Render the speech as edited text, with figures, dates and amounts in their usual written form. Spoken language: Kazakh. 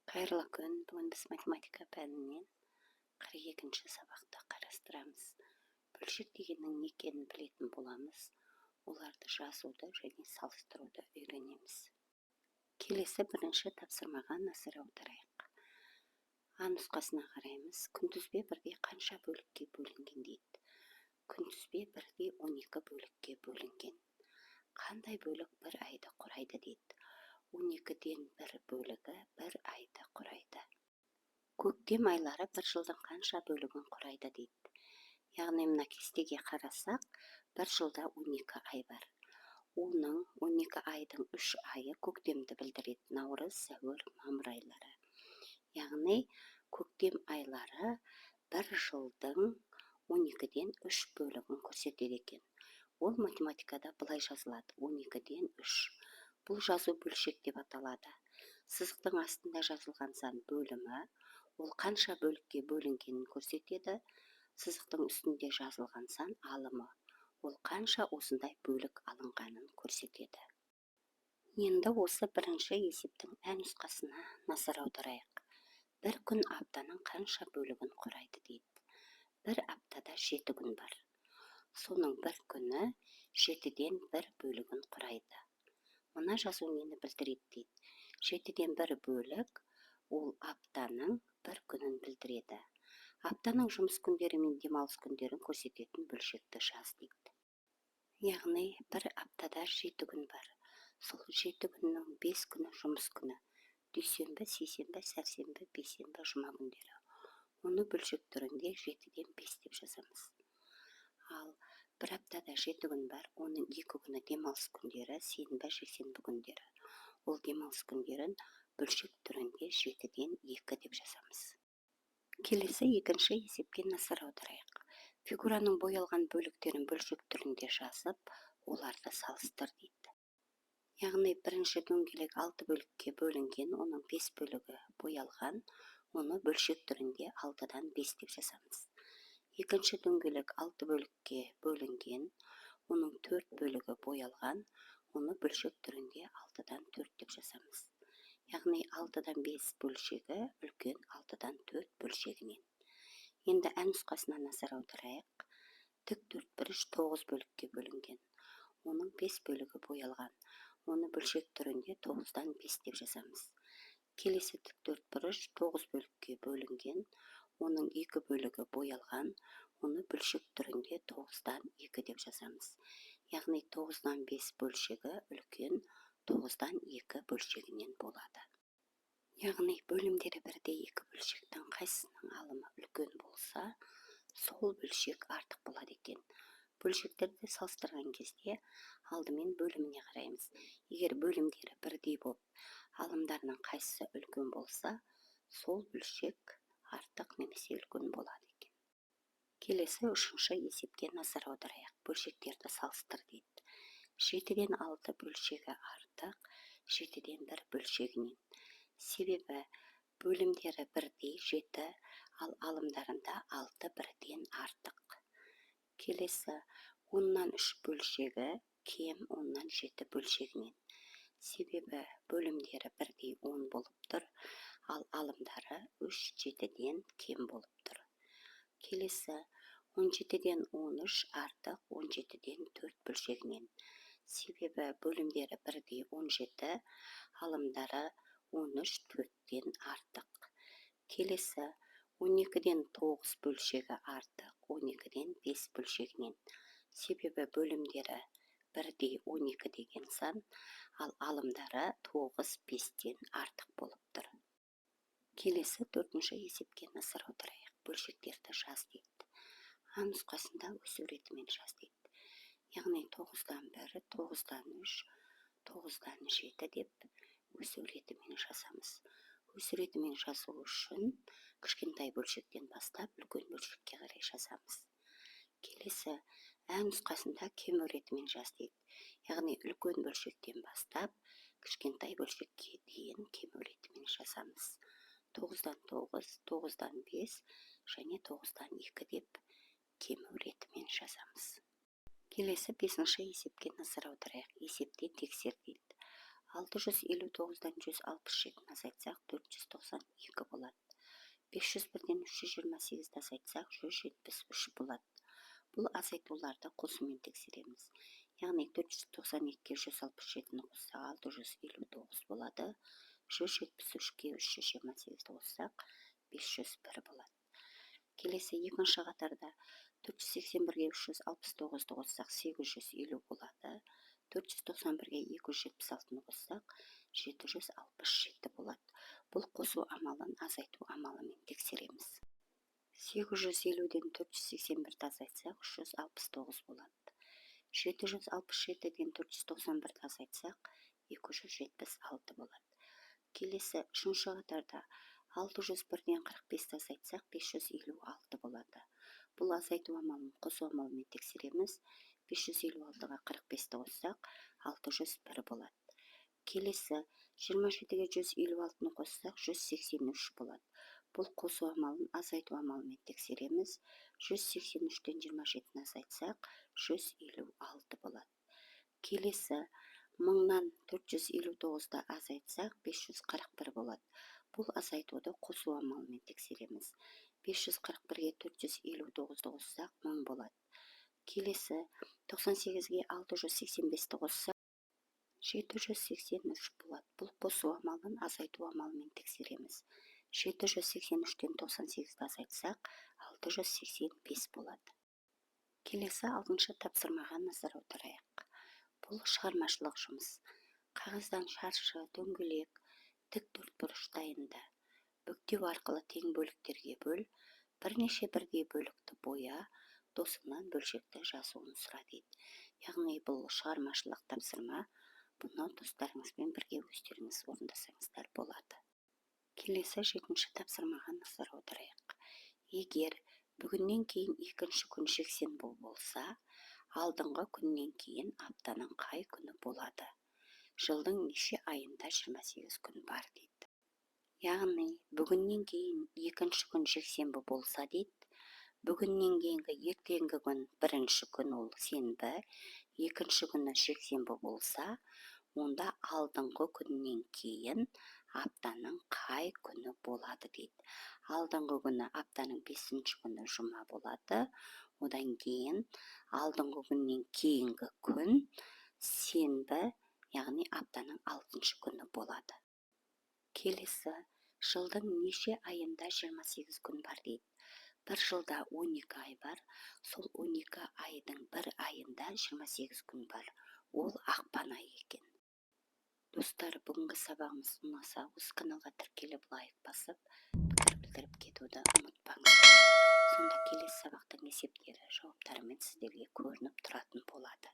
Қайырлы күн. Бүгін біз математика пәнінен 42-ші сабақты қарастырамыз. Бөлшек дегеннің не екенін білетін боламыз. Оларды жазуды және салыстыруды үйренеміз. Келесі бірінші тапсырмаға назар аударайық. А нұсқасына қараймыз. Күнтізбе бірде қанша бөлікке бөлінген дейді. Күнтізбе бірде 12 бөлікке бөлінген. Қандай бөлік бір айды құрайды дейді. 12-ден бір бөлігі бір айды құрайды. Көктем айлары бір жылдың қанша бөлігін құрайды дейді. Яғни мына кестеге қарасақ, бір жылда 12 ай бар. Оның 12 айдың 3 айы көктемді білдіреді. Наурыз, сәуір, мамыр айлары. Яғни көктем айлары бір жылдың 12-ден 3 бөлігін көрсетеді екен. Ол математикада былай жазылады: 12-ден 3. Бұл жазу бөлшек деп аталады. Сызықтың астында жазылған сан бөлімі, ол қанша бөлікке бөлінгенін көрсетеді. Сызықтың үстінде жазылған сан алымы, ол қанша осындай бөлік алынғанын көрсетеді. Енді осы бірінші есептің ән нұсқасына назар аударайық. Бір күн аптаның қанша бөлігін құрайды дейді. Бір аптада 7 күн бар. Соның бір күні 7-ден бір бөлігін құрайды. Мына жазу нені білдіреді дейді. 7-ден бір бөлік ол аптаның бір күнін білдіреді. Аптаның жұмыс күндері мен демалыс күндерін көрсететін бөлшекті жаз дейді. Яғни бір аптада 7 күн бар. Сол 7 күннің 5 күні жұмыс күні. Дүйсенбі, сейсенбі, сәрсенбі, бейсенбі, жұма күндері. Оны бөлшек түрінде 7-ден 5 деп жазамыз. Ал бір аптада 7 күн бар, оның 2 күні демалыс күндері, сенбі, жексенбі күндері. Ол демалыс күндерін бөлшек түрінде 7-ден 2 деп жазамыз. Келесі екінші есепке назар аударайық. Фигураның боялған бөліктерін бөлшек түрінде жазып, оларды салыстыр дейді. Яғни бірінші дөңгелек 6 бөлікке бөлінген, оның 5 бөлігі боялған, оны бөлшек түрінде 6-дан 5 деп жазамыз. Екінші дөңгелек 6 бөлікке бөлінген, оның 4 бөлігі боялған, оны бөлшек түрінде 6-дан 4 деп жазамыз. Яғни 6-дан 5 бөлшегі үлкен 6-дан 4 бөлшегінен. Енді ән нұсқасына назар аударайық. Тік төртбұрыш 9 бөлікке бөлінген, оның 5 бөлігі боялған, оны бөлшек түрінде 9-дан 5 деп жазамыз. Келесі тік төртбұрыш 9 бөлікке бөлінген, оның 2 бөлігі боялған, оны бөлшек түрінде 9-дан 2 деп жазамыз. Яғни 9-дан 5 бөлшегі үлкен 9-дан 2 бөлшегінен болады. Яғни бөлімдері бірде 2 бөлшектің қайсысының алымы үлкен болса, сол бөлшек артық болады екен. Бөлшектерді салыстырған кезде алдымен бөліміне қараймыз. Егер бөлімдері бірдей болып, алымдарының қайсысы үлкен болса, сол бөлшек артық немесе үлкен болады екен. Келесі үшінші есепке назар аударайық. Бөлшектерді салыстыр дейді. 7-ден 6 бөлшегі артық, 7-ден 1 бөлшегінен. Себебі бөлімдері бірдей 7, ал алымдарында 6 бірден артық. Келесі 10-нан 3 бөлшегі кем 10-нан 7 бөлшегінен. Себебі бөлімдері бірдей 10 болып тұр, ал алымдары 3-7-ден кем болып тұр. Келесі 17-ден 13 артық 17-ден 4 бөлшегінен. Себебі бөлімдері бірдей 17, алымдары 13 4-ден артық. Келесі 12-ден 9 бөлшегі артық 12-ден 5 бөлшегінен. Себебі бөлімдері бірдей 12 деген сан, ал алымдары 9 5-ден артық болып тұр. Келесі төртінші есепке назар аударайық. Бөлшектерді жаз дейді. А нұсқасында өсу ретімен жаз дейді. Яғни 9-дан 1, 9-дан 3, 9-дан 7 деп өсу ретімен жазамыз. Өсу ретімен жазу үшін кішкентай бөлшектен бастап үлкен бөлшекке қарай жазамыз. Келесі ән нұсқасында кему ретімен жаз дейді. Яғни үлкен бөлшектен бастап кішкентай бөлшекке дейін кему ретімен жазамыз. 9-дан 9, 9-дан 5 және 9-дан 2 деп кему ретімен жазамыз. Келесі 5-ші есепке назар аударайық. Есепте тексер дейді. 659-дан 160 шетін азайтсақ 490 501-ден 328-ді азайтсақ, 173 болады. Бұл азайтуларды қосумен тексереміз. Яғни 492-ге 167-ні қоссақ, 659 болады. 173-ге 328-ді қоссақ, 501 болады. Келесі екінші қатарда 481-ге 369-ды қоссақ, 850 болады. 491-ге 276-ны қоссақ, 767 болады. Бұл қосу амалын азайту амалымен тексереміз. 850-ден 481-ді азайтсақ, 369 болады. 767-ден 491-ді азайтсақ, 276 болады. Келесі үшінші қатарда 601-ден 45-ді азайтсақ, 556 болады. Бұл азайту амалын қосу амалымен тексереміз. 556-ға 45-ді қоссақ, 601 болады. Келесі 27-ге 156-ны қоссақ, 183 болады. Бұл қосу амалын азайту амалымен тексереміз. 183-тен 27-ні азайтсақ, 156 болады. Келесі 1000-нан 459-ды азайтсақ, 541 болады. Бұл азайтуды қосу амалымен тексереміз. 541-ге 459-ды қоссақ, 1000 болады. Келесі 98-ге 685-ді қоссақ, 783 болады. Бұл қосу амалын азайту амалымен тексереміз. 783-тен 98-ді азайтсақ, 685 болады. Келесі 6-шы тапсырмаға назар аударайық. Бұл шығармашылық жұмыс. Қағаздан шаршы, дөңгелек, тік төртбұрыш дайында. Бүктеу арқылы тең бөліктерге бөл, бірнеше бірдей бөлікті боя, досыңнан бөлшекті жазуын сұра дейді. Яғни бұл шығармашылық тапсырма. Бұны достарыңызбен бірге өздеріңіз орындасаңыздар болады. Келесі 7-ші тапсырмаға назар аударайық. Егер бүгіннен кейін екінші күн жексенбі болса, алдыңғы күннен кейін аптаның қай күні болады? Жылдың неше айында 28 күн бар дейді. Яғни бүгіннен кейін екінші күн жексенбі болса дейді. Бүгіннен кейінгі ертеңгі күн бірінші күн ол сенбі, екінші күні жексенбі болса, онда алдыңғы күннен кейін аптаның қай күні болады дейді. Алдыңғы күні аптаның 5-ші күні жұма болады. Одан кейін алдыңғы күннен кейінгі күн сенбі, яғни аптаның 6-шы күні болады. Келесі жылдың неше айында 28 күн бар дейді. Бір жылда 12 ай бар. Сол 12 айдың бір айында 28 күн бар. Ол ақпан айы екен. Достар, бүгінгі сабағымыз ұнаса, осы каналға тіркеліп лайк басып, пікір білдіріп кетуді ұмытпаңыздар. Сонда келесі сабақтың есептері, жауаптарымен сіздерге көрініп тұратын болады.